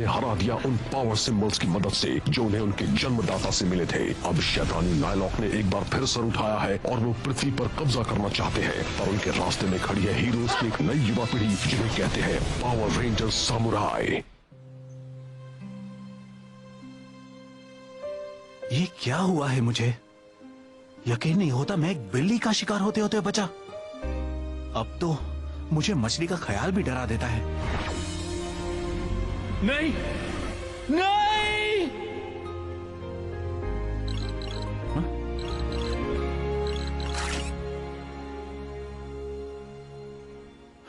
हरा दिया उन पावर सिंबल्स की मदद से जो उन्हें उनके जन्मदाता से मिले थे। अब शैतानी नायलॉक ने एक बार फिर सर उठाया है और वो पृथ्वी पर कब्जा करना चाहते हैं। पर उनके रास्ते में खड़ी है हीरोज की एक नई युवा पीढ़ी जिन्हें कहते हैं पावर रेंजर्स सामुराई। ये क्या हुआ है? मुझे यकीन नहीं होता मैं एक बिल्ली का शिकार होते होते बचा। अब तो मुझे मछली का ख्याल भी डरा देता है। नहीं, नहीं!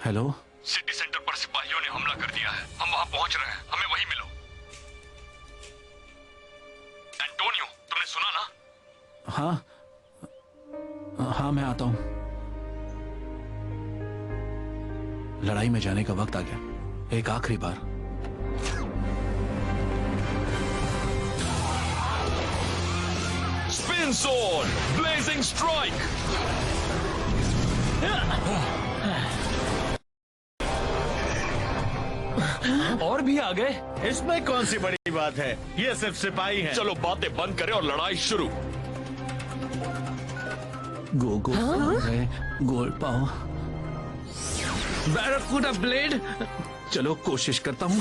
हेलो? सिटी सेंटर पर सिपाहियों ने हमला कर दिया है। हम वहां पहुंच रहे हैं, हमें वहीं मिलो। एंटोनियो, तुमने सुना ना? हाँ, मैं आता हूं। लड़ाई में जाने का वक्त आ गया, एक आखिरी बार। Spin sword, blazing strike. और भी आ गए? इसमें कौन सी बड़ी बात है, ये सिर्फ सिपाही हैं। चलो बातें बंद करें और लड़ाई शुरू। गो गोल्ड पाओ। बैरकूडा ब्लेड। चलो कोशिश करता हूँ।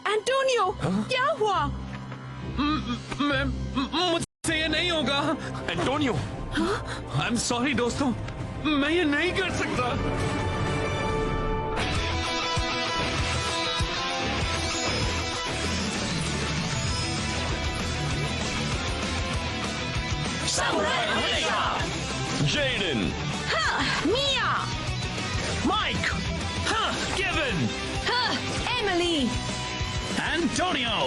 एंटोनियो, क्या हुआ? मुझसे ये नहीं होगा। एंटोनियो, आई एम सॉरी दोस्तों, मैं ये नहीं कर सकता। जेडन, मिया, माइक, केविन, एमिली, एंटोनियो।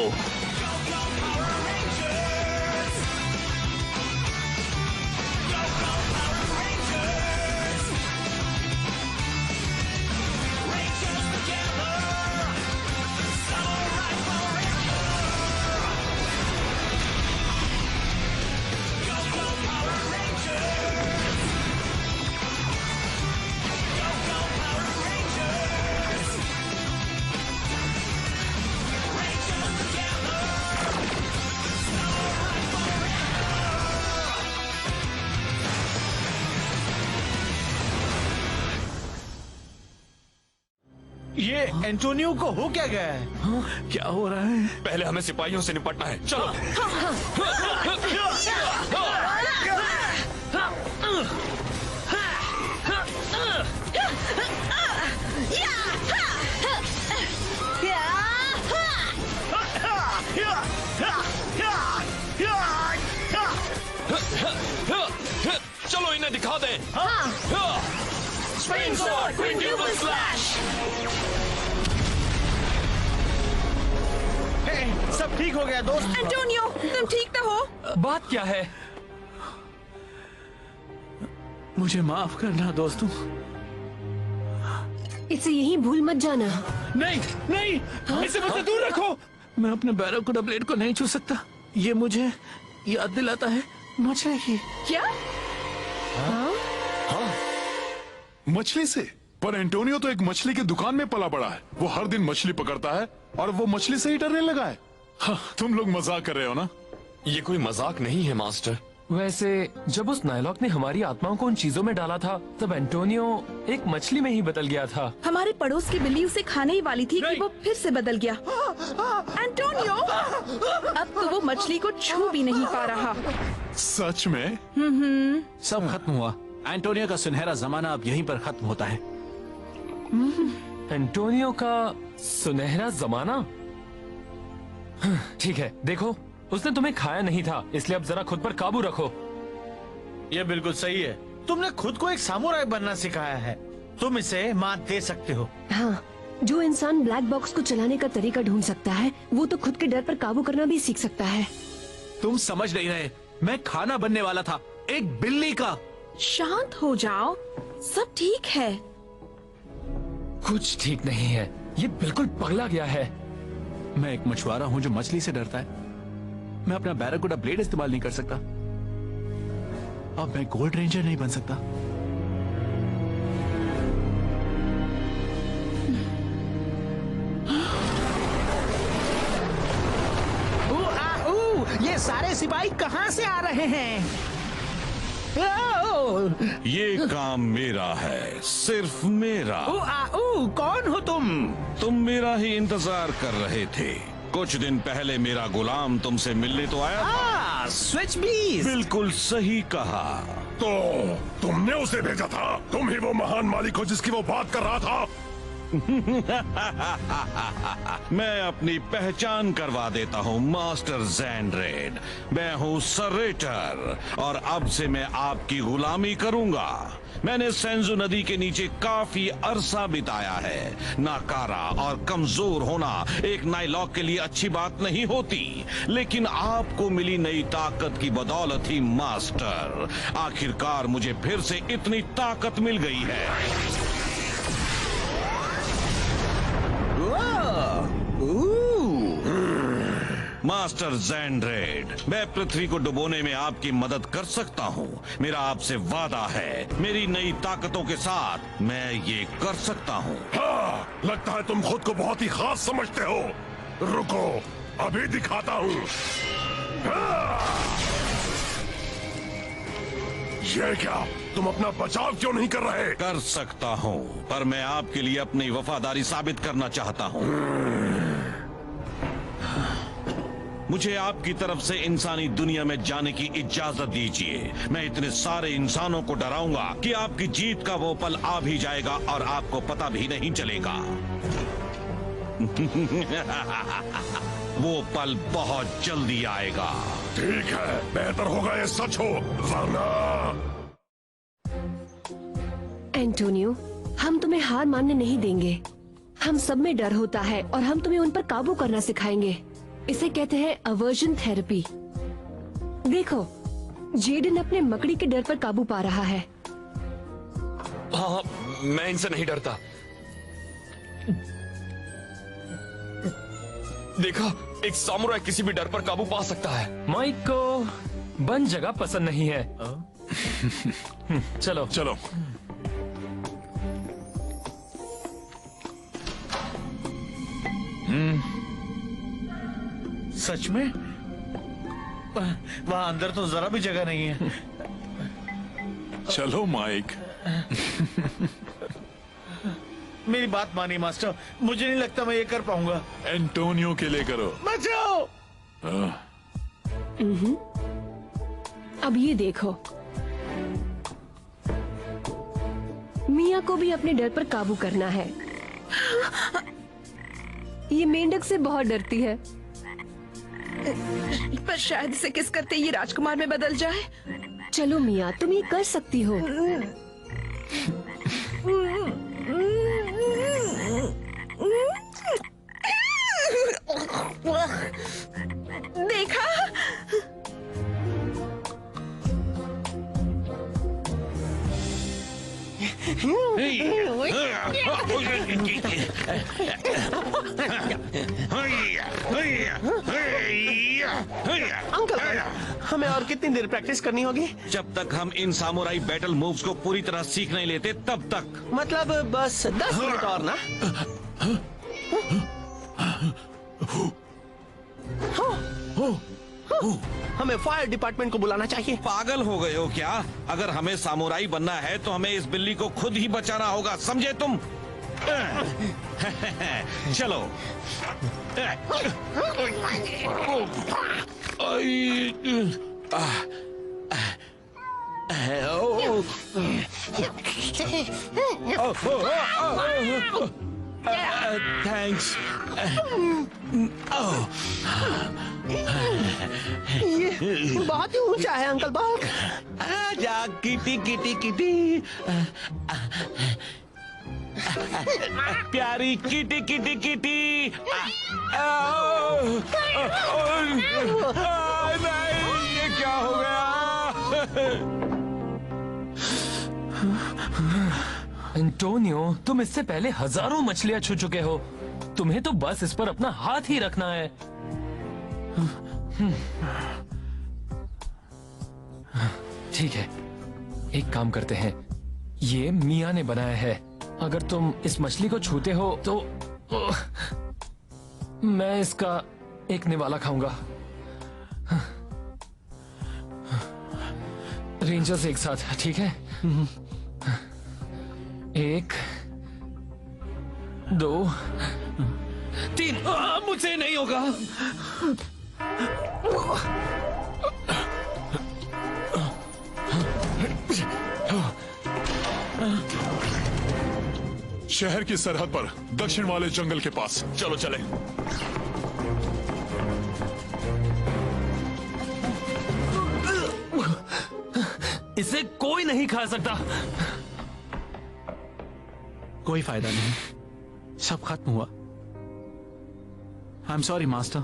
ये एंटोनियो को हो क्या गया है? क्या हो रहा है? पहले हमें सिपाहियों से निपटना है। चलो। चलो इन्हें दिखा दें। Spin sword, quintuple slash. सब ठीक हो गया दोस्त? एंटोनियो, तुम ठीक तो हो? बात क्या है? मुझे माफ करना दोस्तों। इसे यहीं भूल मत जाना। नहीं, नहीं, इसे मुझसे दूर रखो। मैं अपने बैरकूडा ब्लेड को नहीं छू सकता। ये मुझे याद दिलाता है मछली की। क्या? मछली से? पर एंटोनियो तो एक मछली की दुकान में पला बड़ा है। वो हर दिन मछली पकड़ता है और वो मछली से ही डरने लगा है। हाँ, तुम लोग मजाक कर रहे हो ना? ये कोई मजाक नहीं है मास्टर। वैसे जब उस नायलॉक ने हमारी आत्माओं को उन चीजों में डाला था, तब एंटोनियो एक मछली में ही बदल गया था। हमारे पड़ोस की बिल्ली उसे खाने ही वाली थी कि वो फिर से बदल गया। एंटोनियो, अब तो वो मछली को छू भी नहीं पा रहा। सच में? सब खत्म हुआ। एंटोनियो का सुनहरा जमाना अब यहीं पर खत्म होता है। एंटोनियो का सुनहरा जमाना? ठीक है, देखो उसने तुम्हें खाया नहीं था, इसलिए अब जरा खुद पर काबू रखो। ये बिल्कुल सही है। तुमने खुद को एक सामुराई बनना सिखाया है। तुम इसे मात दे सकते हो। हाँ, जो इंसान ब्लैक बॉक्स को चलाने का तरीका ढूंढ सकता है, वो तो खुद के डर पर काबू करना भी सीख सकता है। तुम समझ नहीं रहे, मैं खाना बनने वाला था, एक बिल्ली का। शांत हो जाओ, सब ठीक है। कुछ ठीक नहीं है, ये बिल्कुल पगला गया है। मैं एक मछुआरा हूँ जो मछली से डरता है। मैं अपना बैरकूडा ब्लेड इस्तेमाल नहीं कर सकता। अब मैं गोल्ड रेंजर नहीं बन सकता। भाई कहाँ से आ रहे हैं? ओ, ये काम मेरा है, सिर्फ मेरा। कौन हो तुम? तुम मेरा ही इंतजार कर रहे थे। कुछ दिन पहले मेरा गुलाम तुमसे मिलने तो आया था। स्विच बीस। बिल्कुल सही कहा। तो तुमने उसे भेजा था? तुम ही वो महान मालिक हो जिसकी वो बात कर रहा था? मैं अपनी पहचान करवा देता हूँ मास्टर ज़ेंड्रेड। मैं हूँ सरेटर और अब से मैं आपकी गुलामी करूंगा। मैंने सेंजू नदी के नीचे काफी अरसा बिताया है। नाकारा और कमजोर होना एक नाइलॉक के लिए अच्छी बात नहीं होती, लेकिन आपको मिली नई ताकत की बदौलत ही मास्टर, आखिरकार मुझे फिर से इतनी ताकत मिल गई है। मास्टर ज़ेंड्रेड, मैं पृथ्वी को डुबोने में आपकी मदद कर सकता हूँ। मेरा आपसे वादा है, मेरी नई ताकतों के साथ मैं ये कर सकता हूँ। हाँ, लगता है तुम खुद को बहुत ही खास समझते हो। रुको, अभी दिखाता हूँ। ये क्या? तुम अपना बचाव क्यों नहीं कर रहे? कर सकता हूँ, पर मैं आपके लिए अपनी वफादारी साबित करना चाहता हूँ। मुझे आपकी तरफ से इंसानी दुनिया में जाने की इजाजत दीजिए। मैं इतने सारे इंसानों को डराऊंगा कि आपकी जीत का वो पल आ भी जाएगा और आपको पता भी नहीं चलेगा। वो पल बहुत जल्दी आएगा। ठीक है, बेहतर होगा ये सच हो, वरना। एंटोनियो, हम तुम्हें हार मानने नहीं देंगे। हम सब में डर होता है और हम तुम्हें उन पर काबू करना सिखाएंगे। इसे कहते हैं अवर्जन थेरेपी। देखो, जेडन अपने मकड़ी के डर पर काबू पा रहा है। हाँ, मैं इनसे नहीं डरता। देखा, एक सामुराई किसी भी डर पर काबू पा सकता है। माइक को बंद जगह पसंद नहीं है। चलो चलो। सच में? वहाँ अंदर तो जरा भी जगह नहीं है। चलो माइक। मेरी बात मानिए मास्टर, मुझे नहीं लगता मैं ये कर पाऊंगा। एंटोनियो के लिए करो। बचाओ! अब ये देखो, मिया को भी अपने डर पर काबू करना है। ये मेंढक से बहुत डरती है। पर शायद इसे किस करते ये राजकुमार में बदल जाए। चलो मिया, तुम ये कर सकती हो। देखा? अंकल, हमें और कितनी देर प्रैक्टिस करनी होगी? जब तक हम इन सामुराई बैटल मूव्स को पूरी तरह सीख नहीं लेते तब तक। मतलब बस 10 मिनट और ना? हमें फायर डिपार्टमेंट को बुलाना चाहिए। पागल हो गए हो क्या? अगर हमें सामुराई बनना है तो हमें इस बिल्ली को खुद ही बचाना होगा, समझे तुम? चलो। थैंक्स। ये बहुत ही ऊंचा है अंकल बॉब। आजा किटी किटी किटी। प्यारी किटी किटी किटी। नहीं, ये क्या हो गया? एंटोनियो, तुम इससे पहले हजारों मछलियां छू चुके हो। तुम्हें तो बस इस पर अपना हाथ ही रखना है। ठीक है, एक काम करते हैं। ये मिया ने बनाया है। अगर तुम इस मछली को छूते हो तो मैं इसका एक निवाला खाऊंगा। रेंजर्स एक साथ, ठीक है? 1 2 3। मुझसे नहीं होगा। शहर की सरहद पर दक्षिण वाले जंगल के पास। चलो चले। इसे कोई नहीं खा सकता। कोई फायदा नहीं, सब खत्म हुआ। आई एम सॉरी मास्टर,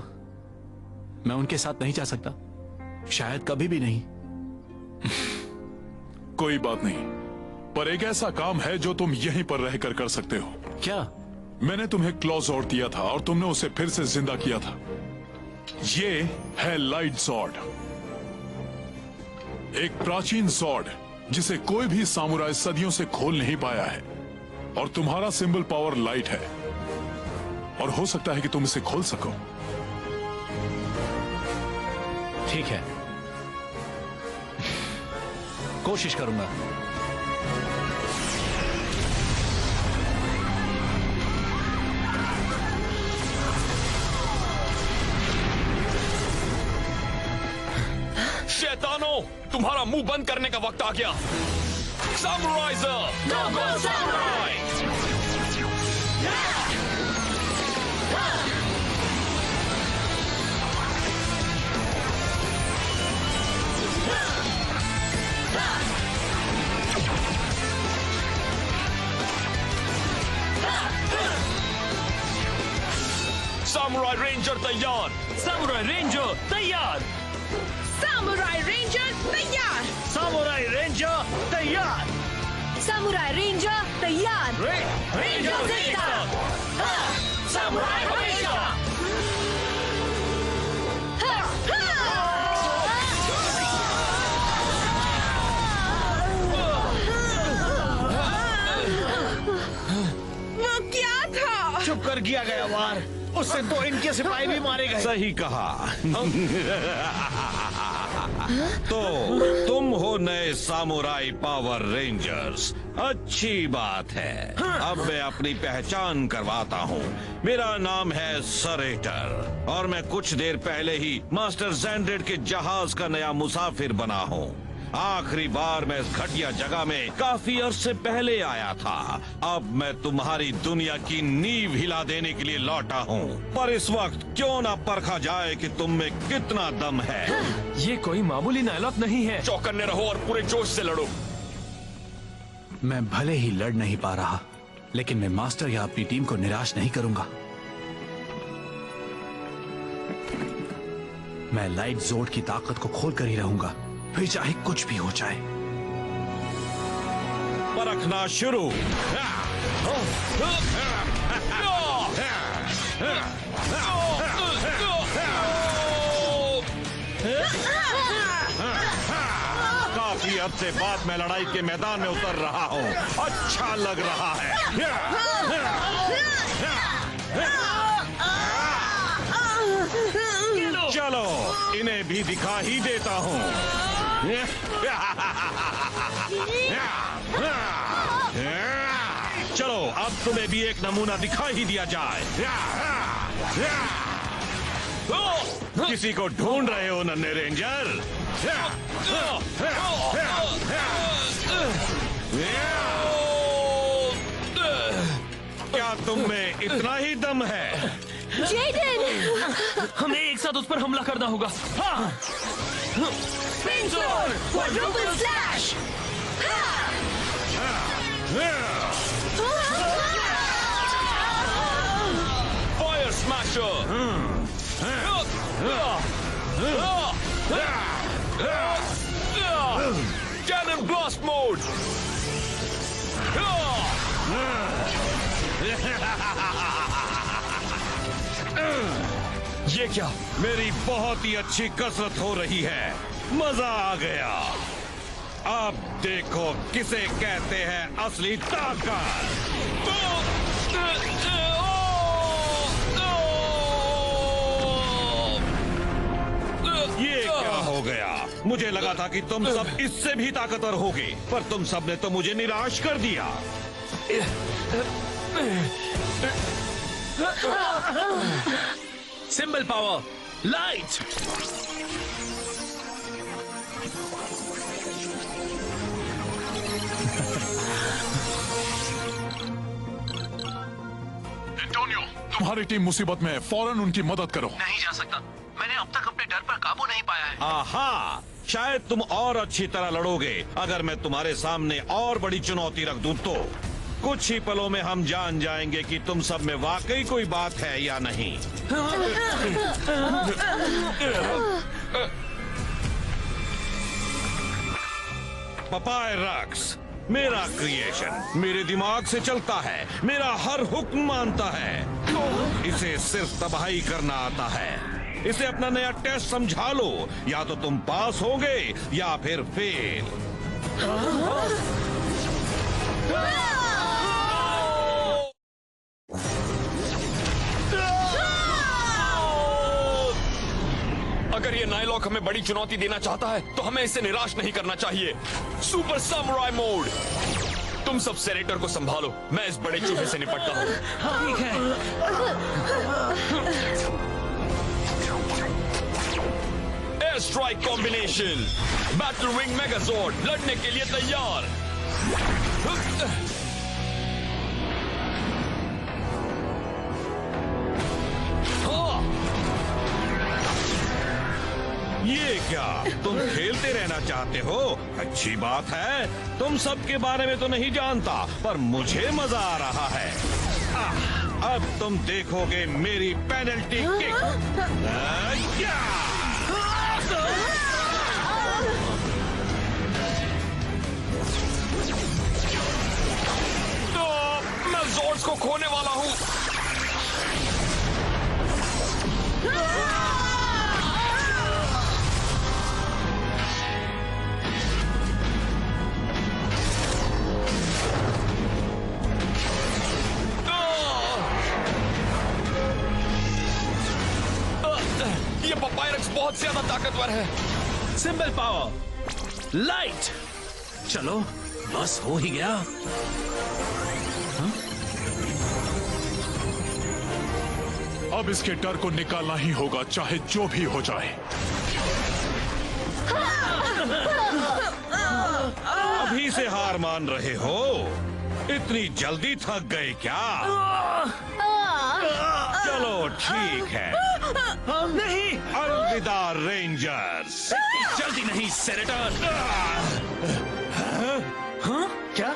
मैं उनके साथ नहीं जा सकता, शायद कभी भी नहीं। कोई बात नहीं, पर एक ऐसा काम है जो तुम यहीं पर रहकर कर सकते हो। क्या? मैंने तुम्हें क्लॉज़ॉर्ड दिया था और तुमने उसे फिर से जिंदा किया था। ये है लाइट सॉर्ड, एक प्राचीन सॉर्ड जिसे कोई भी सामुराई सदियों से खोल नहीं पाया है। और तुम्हारा सिंबल पावर लाइट है, और हो सकता है कि तुम इसे खोल सको। ठीक है, कोशिश करूंगा। शैतानों, तुम्हारा मुंह बंद करने का वक्त आ गया। सामुराइजर, गो गो सामुराई! सामुराई रेंजर तैयार! सामुराई रेंजर तैयार! सामुराई रेंजर तैयार! सामुराई रेंजर तैयार! सामुराई रेंजर तैयार! रेंजर तैयार! सामुराई हमेशा! वो क्या था? चुप कर किया गया वार, उससे तो इनके सिपाही भी मारे गए। सही कहा। तो तुम हो नए सामुराई पावर रेंजर्स, अच्छी बात है। अब मैं अपनी पहचान करवाता हूँ। मेरा नाम है सरेटर और मैं कुछ देर पहले ही मास्टर ज़ैंड्रेड के जहाज का नया मुसाफिर बना हूँ। आखिरी बार मैं इस घटिया जगह में काफी अरसे पहले आया था। अब मैं तुम्हारी दुनिया की नींव हिला देने के लिए लौटा हूँ, पर इस वक्त क्यों ना परखा जाए कि तुम में कितना दम है। ये कोई मामूली नायलॉक नहीं है। चौकन्ने रहो और पूरे जोश से लड़ो। मैं भले ही लड़ नहीं पा रहा, लेकिन मैं मास्टर या अपनी टीम को निराश नहीं करूंगा। मैं लाइट जोर्ड की ताकत को खोल कर ही रहूंगा, फिर चाहे कुछ भी हो जाए। परखना शुरू। काफी अरसे बाद मैं लड़ाई के मैदान में उतर रहा हूँ, अच्छा लग रहा है। चलो इन्हें भी दिखा ही देता हूँ। चलो अब तुम्हें भी एक नमूना दिखा ही दिया जाए। किसी को ढूंढ रहे हो नन्हे रेंजर? क्या तुम में इतना ही दम है? जेडन! हमें एक साथ उस पर हमला करना होगा। हाँ। Quadruple slash! Fire smasher! Cannon blast mode! ये क्या? मेरी बहुत ही अच्छी कसरत हो रही है, मजा आ गया। अब देखो किसे कहते हैं असली ताकत। ये क्या हो गया? मुझे लगा था कि तुम सब इससे भी ताकतवर होगे, पर तुम सब ने तो मुझे निराश कर दिया। Symbol power, light. एंटोनियो, तुम्हारी टीम मुसीबत में है, फौरन उनकी मदद करो। नहीं जा सकता, मैंने अब तक अपने डर पर काबू नहीं पाया है। आहा, शायद तुम और अच्छी तरह लड़ोगे अगर मैं तुम्हारे सामने और बड़ी चुनौती रख दूं तो। कुछ ही पलों में हम जान जाएंगे कि तुम सब में वाकई कोई बात है या नहीं। पपाय रक्स मेरा क्रिएशन, मेरे दिमाग से चलता है, मेरा हर हुक्म मानता है। इसे सिर्फ तबाही करना आता है। इसे अपना नया टेस्ट समझा लो, या तो तुम पास होगे या फिर फेल। अगर ये नाइलॉक हमें बड़ी चुनौती देना चाहता है तो हमें इसे निराश नहीं करना चाहिए। Super samurai mode. तुम सब सेनेटर को संभालो, मैं इस बड़े चूहे से निपटता हूँ। ठीक है। Air strike combination, battle wing megazord, लड़ने के लिए तैयार। ये क्या, तुम खेलते रहना चाहते हो? अच्छी बात है। तुम सब के बारे में तो नहीं जानता, पर मुझे मजा आ रहा है। अब तुम देखोगे मेरी पेनल्टी किक। तो मैं जॉर्ड्स को खोने वाला हूँ। ये पपायरक्स बहुत ज्यादा ताकतवर है। Symbol power, light. चलो, बस हो ही गया। अब इसके डर को निकालना ही होगा, चाहे जो भी हो जाए। अभी से हार मान रहे हो? इतनी जल्दी थक गए क्या? चलो ठीक है। नहीं, अलविदा रेंजर्स। जल्दी नहीं सेनेटर। क्या?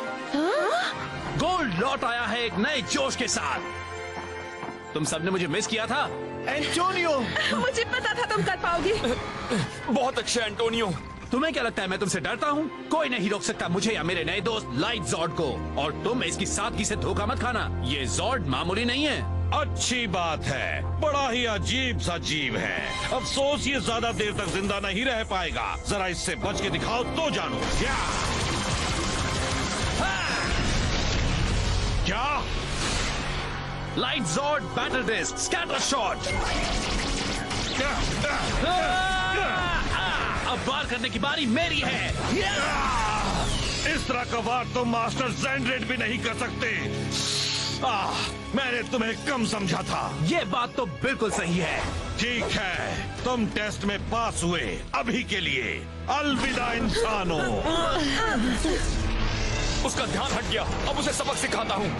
गोल्ड लौट आया है एक नए जोश के साथ। तुम सबने मुझे मिस किया था। एंटोनियो, मुझे पता था तुम कर पाओगे। बहुत अच्छा एंटोनियो। तुम्हें क्या लगता है मैं तुमसे डरता हूँ? कोई नहीं रोक सकता मुझे या मेरे नए दोस्त लाइट जॉर्ड को। और तुम इसकी सादगी से धोखा मत खाना, ये जॉर्ड मामूली नहीं है। अच्छी बात है, बड़ा ही अजीब सा जीव है। अफसोस ये ज्यादा देर तक जिंदा नहीं रह पाएगा। जरा इससे बच के दिखाओ तो जानो। क्या? Light zord battle disc scatter shot. अब वार करने की बारी मेरी है। इस तरह का वार तो मास्टर ज़ेंड्रेड भी नहीं कर सकते। मैंने तुम्हें कम समझा था। ये बात तो बिल्कुल सही है। ठीक है, तुम टेस्ट में पास हुए। अभी के लिए अलविदा इंसानों। उसका ध्यान हट गया, अब उसे सबक सिखाता हूँ।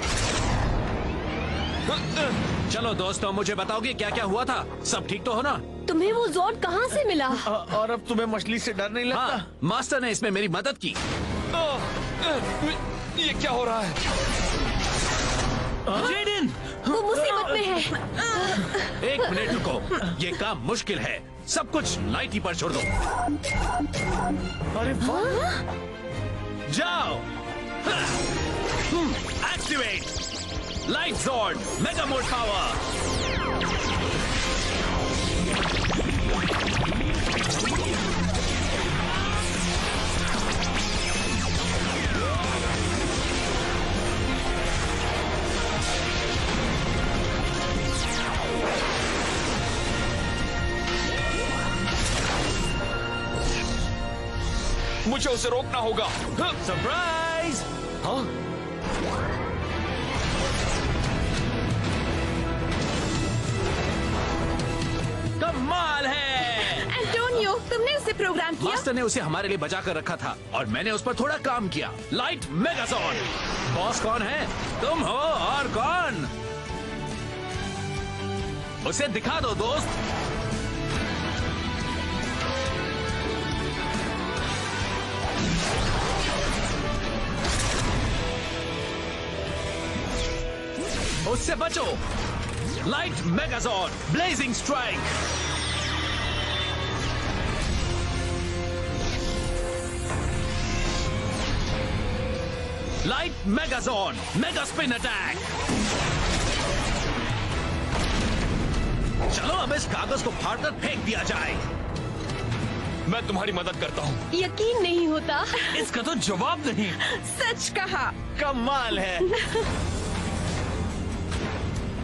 चलो दोस्तों, मुझे बताओगे क्या क्या हुआ था? सब ठीक तो हो ना? तुम्हें वो जॉर्ड कहाँ से मिला? और अब तुम्हें मछली से डर नहीं लगता? हाँ, मास्टर ने इसमें मेरी मदद की। ये क्या हो रहा है? जेडिन! वो मुसीबत में है। एक मिनट रुको, ये काम मुश्किल है। सब कुछ लाइट ही पर छोड़ दो। अरे वाह! जाओ। Activate light zord mega mode power. मुझे उसे रोकना होगा। सरप्राइज! हाँ? कमाल है। एंटोनियो, तुमने उसे प्रोग्राम किया? मास्टर ने उसे हमारे लिए बचा कर रखा था और मैंने उस पर थोड़ा काम किया। लाइट मेगाजॉन। बॉस कौन है? तुम हो और कौन? उसे दिखा दो दोस्त। उससे बचो। Light megazord blazing strike. Light megazord mega spin attack. चलो अब इस कागज को फाड़कर फेंक दिया जाए। मैं तुम्हारी मदद करता हूँ। यकीन नहीं होता। इसका तो जवाब नहीं। सच कहा। कमाल है।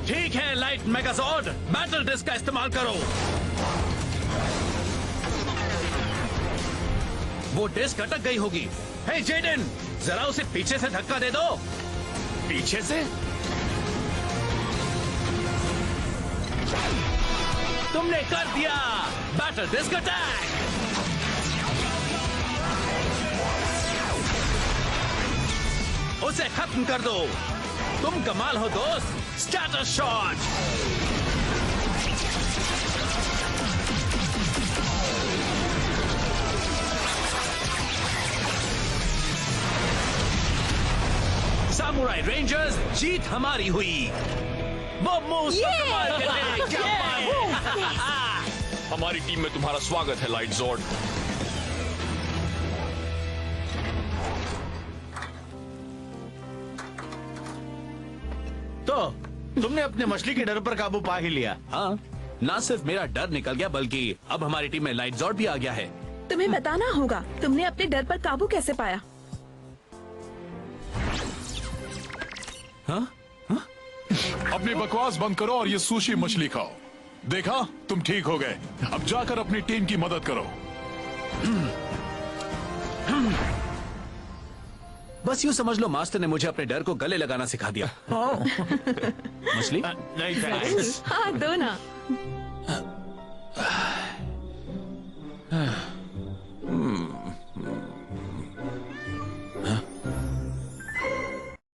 ठीक है लाइट मेगाजॉर्ड, बैटल डिस्क का इस्तेमाल करो। वो डिस्क अटक गई होगी। हे जेडन, जरा उसे पीछे से धक्का दे दो। पीछे से? तुमने कर दिया। Battle disc attack. उसे खत्म कर दो। तुम कमाल हो दोस्त। Status shot. सामुराई रेंजर्स, जीत हमारी हुई। वो मूव कमाल के लिए क्या पाए। हमारी टीम में तुम्हारा स्वागत है लाइट जॉर्ड। तो तुमने अपने मछली के डर पर काबू पा ही लिया। हाँ, ना सिर्फ मेरा डर निकल गया बल्कि अब हमारी टीम में लाइट जॉर्ड भी आ गया है। तुम्हें बताना होगा तुमने अपने डर पर काबू कैसे पाया। हाँ? अपनी बकवास बंद करो और ये सुशी मछली खाओ। देखा, तुम ठीक हो गए। अब जाकर अपनी टीम की मदद करो। बस यूं समझ लो मास्टर ने मुझे अपने डर को गले लगाना सिखा दिया। मछली? नहीं थैंक्स। हाँ, दो ना।